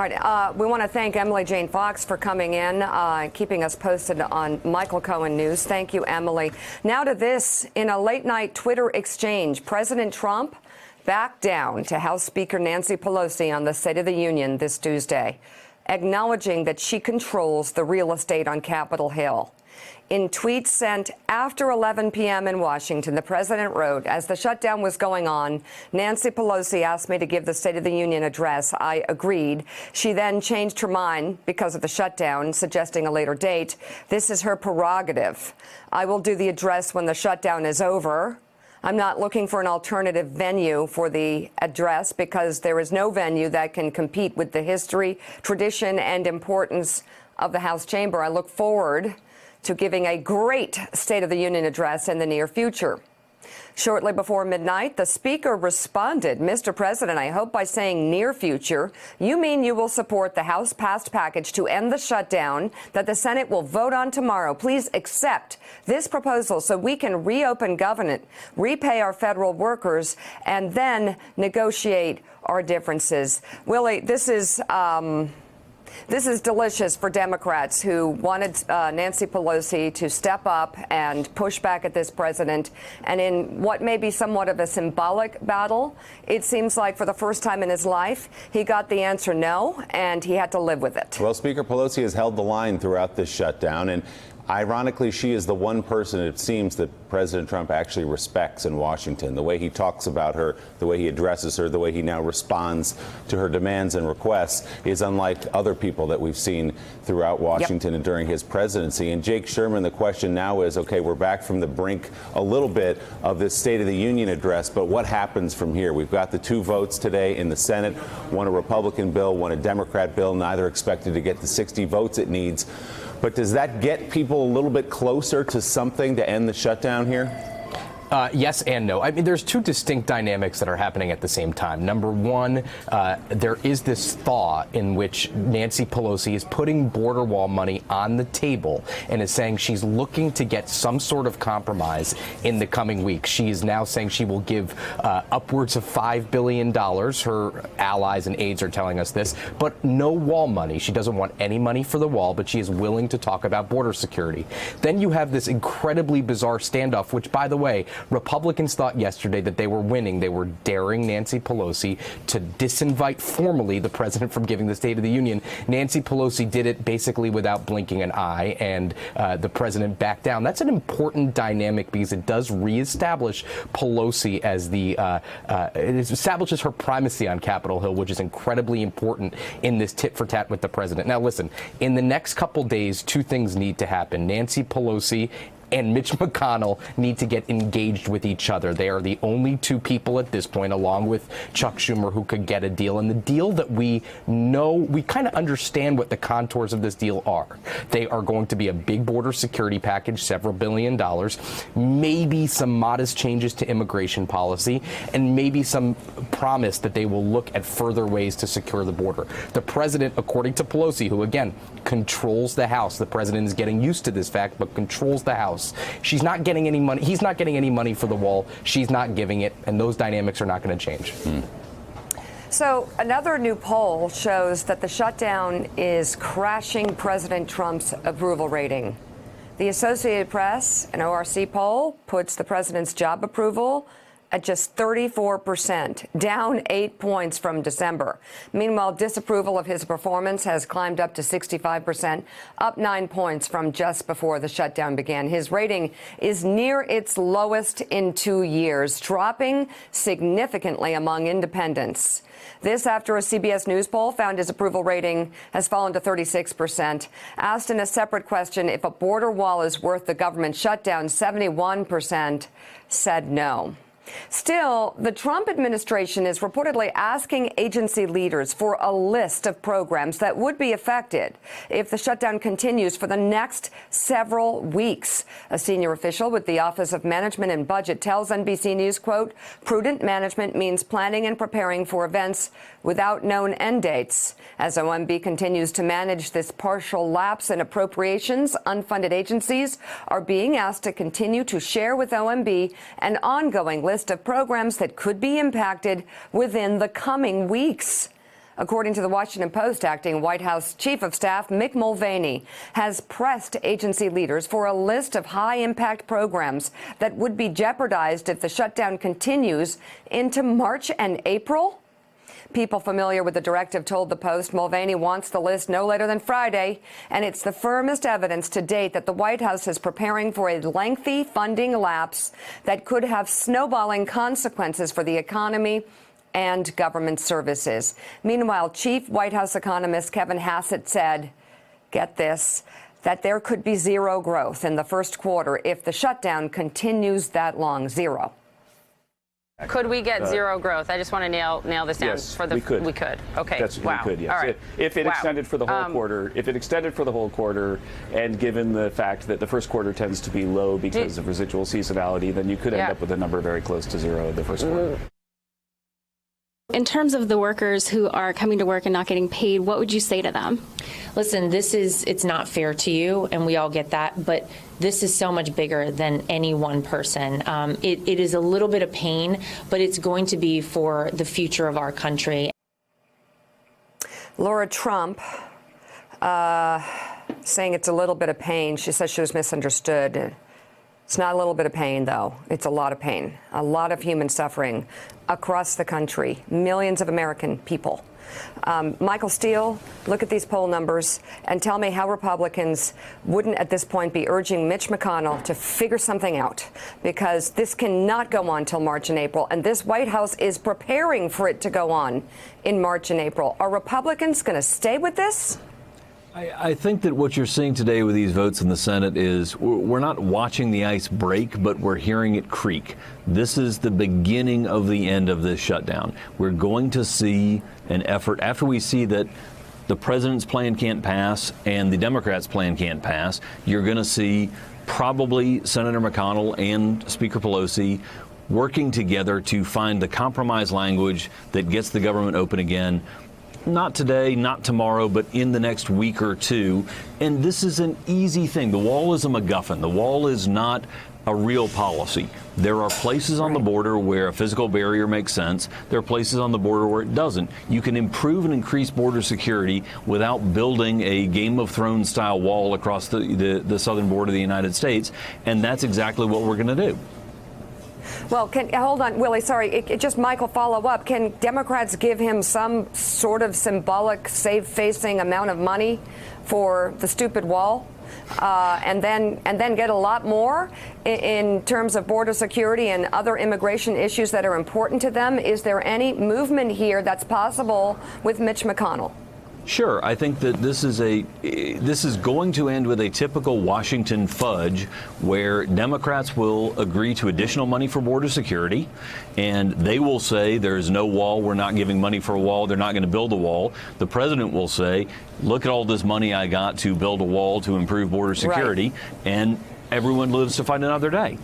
All right, we want to thank Emily Jane Fox for coming in, keeping us posted on Michael Cohen News. Thank you, Emily. Now to this. In a late-night Twitter exchange, President Trump backed down to House Speaker Nancy Pelosi on the State of the Union this Tuesday, acknowledging that she controls the real estate on Capitol Hill. In tweets sent after 11 p.m. in Washington, the president wrote, "As the shutdown was going on, Nancy Pelosi asked me to give the State of the Union address. I agreed. She then changed her mind because of the shutdown, suggesting a later date. This is her prerogative. I will do the address when the shutdown is over. I'm not looking for an alternative venue for the address because there is no venue that can compete with the history, tradition, and importance of the House chamber. I look forward to giving a great State of the Union address in the near future." Shortly before midnight, the Speaker responded, "Mr. President, I hope by saying near future, you mean you will support the House-passed package to end the shutdown that the Senate will vote on tomorrow. Please accept this proposal so we can reopen government, repay our federal workers, and then negotiate our differences." Willie, this is delicious for Democrats who wanted Nancy Pelosi to step up and push back at this president. And in what may be somewhat of a symbolic battle, it seems like for the first time in his life, he got the answer no, and he had to live with it. Well, Speaker Pelosi has held the line throughout this shutdown, and ironically, she is the one person, it seems, that President Trump actually respects in Washington. The way he talks about her, the way he addresses her, the way he now responds to her demands and requests is unlike other people that we've seen throughout Washington and during his presidency. And Jake Sherman, the question now is, okay, we're back from the brink a little bit of this State of the Union address, but what happens from here? We've got the two votes today in the Senate, one a Republican bill, one a Democrat bill, neither expected to get the 60 votes it needs. But does that get people a little bit closer to something to end the shutdown here? Yes and no. I mean, there's two distinct dynamics that are happening at the same time. Number one, there is this thought in which Nancy Pelosi is putting border wall money on the table and is saying she's looking to get some sort of compromise in the coming weeks. She is now saying she will give upwards of $5 billion. Her allies and aides are telling us this, but no wall money. She doesn't want any money for the wall, but she is willing to talk about border security. Then you have this incredibly bizarre standoff, which, by the way, Republicans thought yesterday that they were winning. They were daring Nancy Pelosi to disinvite formally the president from giving the State of the Union. Nancy Pelosi did it basically without blinking an eye, and the president backed down. That's an important dynamic because it does reestablish Pelosi as it establishes her primacy on Capitol Hill, which is incredibly important in this tit for tat with the president. Now, listen, in the next couple days, two things need to happen. Nancy Pelosi and Mitch McConnell need to get engaged with each other. They are the only two people at this point, along with Chuck Schumer, who could get a deal. And the deal that we know, we kind of understand what the contours of this deal are. They are going to be a big border security package, several $1 billion, maybe some modest changes to immigration policy, and maybe some promise that they will look at further ways to secure the border. The president, according to Pelosi, who, again, controls the House, the president is getting used to this fact, but controls the House. She's not getting any money. He's not getting any money for the wall. She's not giving it. And those dynamics are not going to change. So another new poll shows that the shutdown is crashing President Trump's approval rating. The Associated Press, an ORC poll, puts the president's job approval at just 34%, down 8 points from December. Meanwhile, disapproval of his performance has climbed up to 65%, up 9 points from just before the shutdown began. His rating is near its lowest in 2 years, dropping significantly among independents. This after a CBS News poll found his approval rating has fallen to 36%. Asked in a separate question if a border wall is worth the government shutdown, 71% said no. Still, the Trump administration is reportedly asking agency leaders for a list of programs that would be affected if the shutdown continues for the next several weeks. A senior official with the Office of Management and Budget tells NBC News, quote, "Prudent management means planning and preparing for events without known end dates." As OMB continues to manage this partial lapse in appropriations, unfunded agencies are being asked to continue to share with OMB an ongoing list of programs that could be impacted within the coming weeks. According to the Washington Post, acting White House Chief of Staff Mick Mulvaney has pressed agency leaders for a list of high-impact programs that would be jeopardized if the shutdown continues into March and April. People familiar with the directive told the Post Mulvaney wants the list no later than Friday, and it's the firmest evidence to date that the White House is preparing for a lengthy funding lapse that could have snowballing consequences for the economy and government services. Meanwhile, Chief White House economist Kevin Hassett said, get this, that there could be zero growth in the first quarter if the shutdown continues that long. Zero. Could we get zero growth? I just want to nail this down. Yes, we could. We could. Okay. We could. Yes. All right. If it extended for the whole quarter, and given the fact that the first quarter tends to be low because of residual seasonality, then you could end up with a number very close to zero in the first quarter. In terms of the workers who are coming to work and not getting paid, what would you say to them? Listen, it's not fair to you, and we all get that, but this is so much bigger than any one person. It is a little bit of pain, but it's going to be for the future of our country. Laura Trump saying it's a little bit of pain. She says she was misunderstood. It's not a little bit of pain, though. It's a lot of pain, a lot of human suffering across the country, millions of American people. Michael Steele, look at these poll numbers and tell me how Republicans wouldn't at this point be urging Mitch McConnell to figure something out, because this cannot go on till March and April, and this White House is preparing for it to go on in March and April. Are Republicans going to stay with this? I think that what you're seeing today with these votes in the Senate is we're not watching the ice break, but we're hearing it creak. This is the beginning of the end of this shutdown. We're going to see an effort after we see that the president's plan can't pass and the Democrats' plan can't pass. You're going to see probably Senator McConnell and Speaker Pelosi working together to find the compromise language that gets the government open again. Not today, not tomorrow, but in the next week or two. And this is an easy thing. The wall is a MacGuffin. The wall is not a real policy. There are places on the border where a physical barrier makes sense. There are places on the border where it doesn't. You can improve and increase border security without building a Game of Thrones style wall across the southern border of the United States. And that's exactly what we're going to do. Well, hold on, Willie, sorry, just Michael, follow up. Can Democrats give him some sort of symbolic, safe-facing amount of money for the stupid wall? And then get a lot more in terms of border security and other immigration issues that are important to them? Is there any movement here that's possible with Mitch McConnell? Sure. I think that this is going to end with a typical Washington fudge where Democrats will agree to additional money for border security, and they will say there's no wall, we're not giving money for a wall, they're not going to build a wall. The president will say, look at all this money I got to build a wall to improve border security, and everyone lives to fight another day.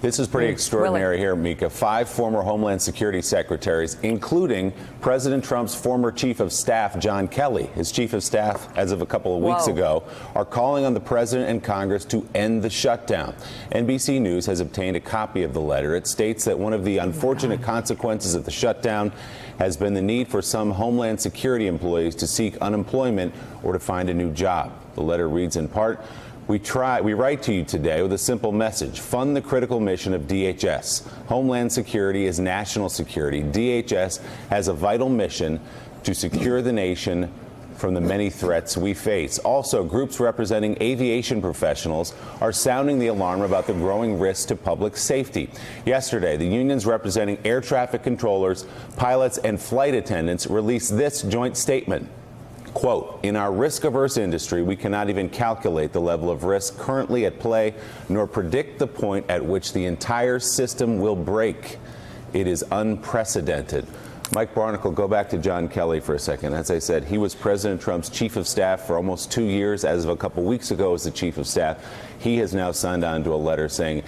This is pretty extraordinary here, Mika. 5 former Homeland Security secretaries, including President Trump's former chief of staff, John Kelly, his chief of staff as of a couple of weeks ago, are calling on the president and Congress to end the shutdown. NBC News has obtained a copy of the letter. It states that one of the unfortunate consequences of the shutdown has been the need for some Homeland Security employees to seek unemployment or to find a new job. The letter reads in part, We write to you today with a simple message. Fund the critical mission of DHS. Homeland Security is national security. DHS has a vital mission to secure the nation from the many threats we face. Also, groups representing aviation professionals are sounding the alarm about the growing risk to public safety. Yesterday, the unions representing air traffic controllers, pilots, and flight attendants released this joint statement. Quote, in our risk-averse industry, we cannot even calculate the level of risk currently at play, nor predict the point at which the entire system will break. It is unprecedented. Mike Barnicle, go back to John Kelly for a second. As I said, he was President Trump's chief of staff for almost 2 years. As of a couple weeks ago as the chief of staff, he has now signed on to a letter saying,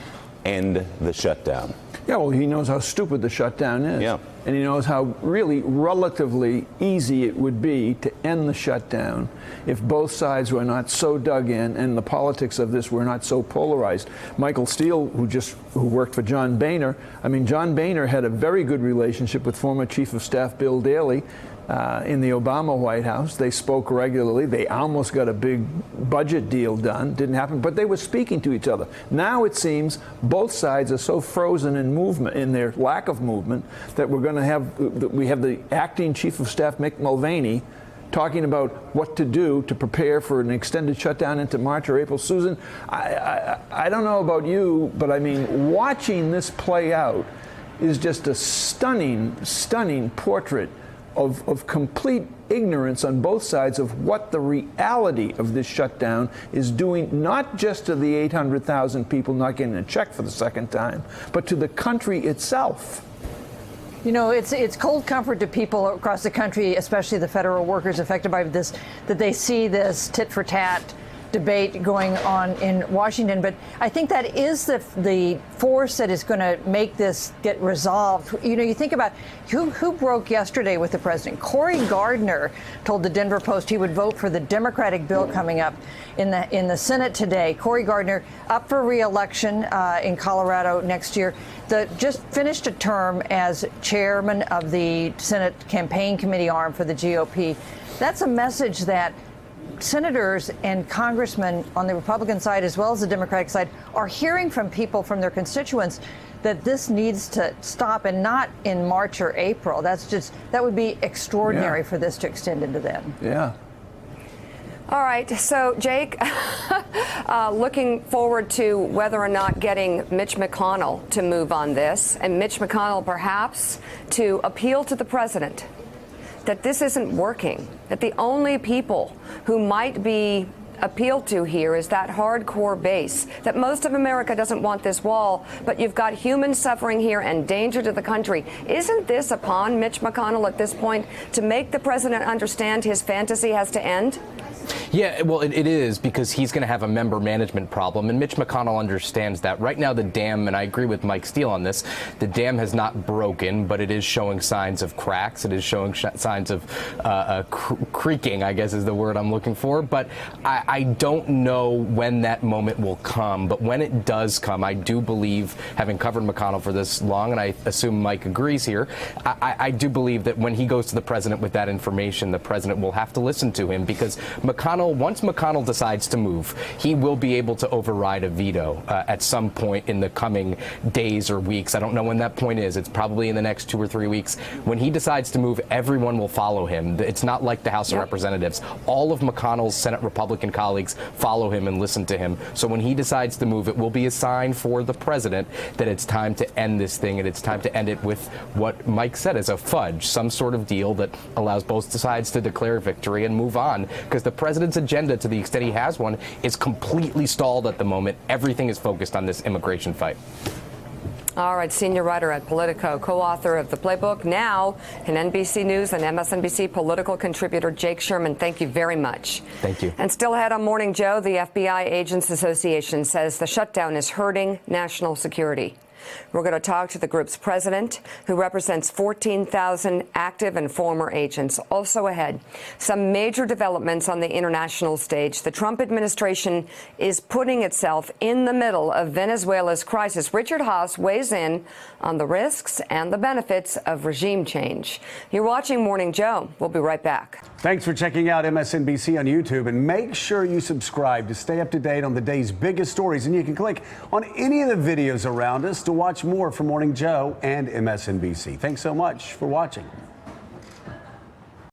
end the shutdown. Yeah, well, he knows how stupid the shutdown is. Yeah. And he knows how really relatively easy it would be to end the shutdown if both sides were not so dug in and the politics of this were not so polarized. Michael Steele, who worked for John Boehner, I mean, John Boehner had a very good relationship with former Chief of Staff Bill Daley. in the Obama White House. They spoke regularly. They almost got a big budget deal done. Didn't happen, but they were speaking to each other. Now it seems both sides are so frozen in movement, in their lack of movement, that we have the acting Chief of Staff, Mick Mulvaney, talking about what to do to prepare for an extended shutdown into March or April. Susan, I don't know about you, but I mean, watching this play out is just a stunning, stunning portrait of complete ignorance on both sides of what the reality of this shutdown is doing, not just to the 800,000 people not getting a check for the second time, but to the country itself. You know, it's cold comfort to people across the country, especially the federal workers affected by this, that they see this tit for tat debate going on in Washington. But I think that is the force that is going to make this get resolved. You know, you think about who broke yesterday with the president. Cory Gardner told the Denver Post he would vote for the Democratic bill coming up in the Senate today. Cory Gardner up for re-election in Colorado next year. Just finished a term as chairman of the Senate campaign committee arm for the GOP. That's a message that senators and congressmen on the Republican side, as well as the Democratic side, are hearing from people, from their constituents, that this needs to stop, and not in March or April. That would be extraordinary for this to extend into then. Yeah. All right, so Jake, looking forward to whether or not getting Mitch McConnell to move on this, and Mitch McConnell perhaps to appeal to the president that this isn't working, that the only people who might be appealed to here is that hardcore base, that most of America doesn't want this wall, but you've got human suffering here and danger to the country. Isn't this upon Mitch McConnell at this point to make the president understand his fantasy has to end? Yeah, well, it is, because he's going to have a member management problem, and Mitch McConnell understands that. Right now, the dam, and I agree with Mike Steele on this, the dam has not broken, but it is showing signs of cracks. It is showing signs of creaking, I guess is the word I'm looking for. But I don't know when that moment will come. But when it does come, I do believe, having covered McConnell for this long, and I assume Mike agrees here, I do believe that when he goes to the president with that information, the president will have to listen to him, because once McConnell decides to move, he will be able to override a veto at some point in the coming days or weeks. I don't know when that point is. It's probably in the next 2 or 3 weeks. When he decides to move, everyone will follow him. It's not like the House of Representatives. All of McConnell's Senate Republican colleagues follow him and listen to him. So when he decides to move, it will be a sign for the president that it's time to end this thing, and it's time to end it with what Mike said is a fudge, some sort of deal that allows both sides to declare victory and move on, because the president's agenda, to the extent he has one, is completely stalled at the moment. Everything is focused on this immigration fight. All right, senior writer at Politico, co-author of The Playbook, now an NBC News and MSNBC political contributor, Jake Sherman. Thank you very much. Thank you. And still ahead on Morning Joe, the FBI Agents Association says the shutdown is hurting national security. We're going to talk to the group's president, who represents 14,000 active and former agents. Also ahead, some major developments on the international stage. The Trump administration is putting itself in the middle of Venezuela's crisis. Richard Haass weighs in on the risks and the benefits of regime change. You're watching Morning Joe. We'll be right back. Thanks for checking out MSNBC on YouTube, and make sure you subscribe to stay up to date on the day's biggest stories. And you can click on any of the videos around us to watch more from Morning Joe and MSNBC. Thanks so much for watching.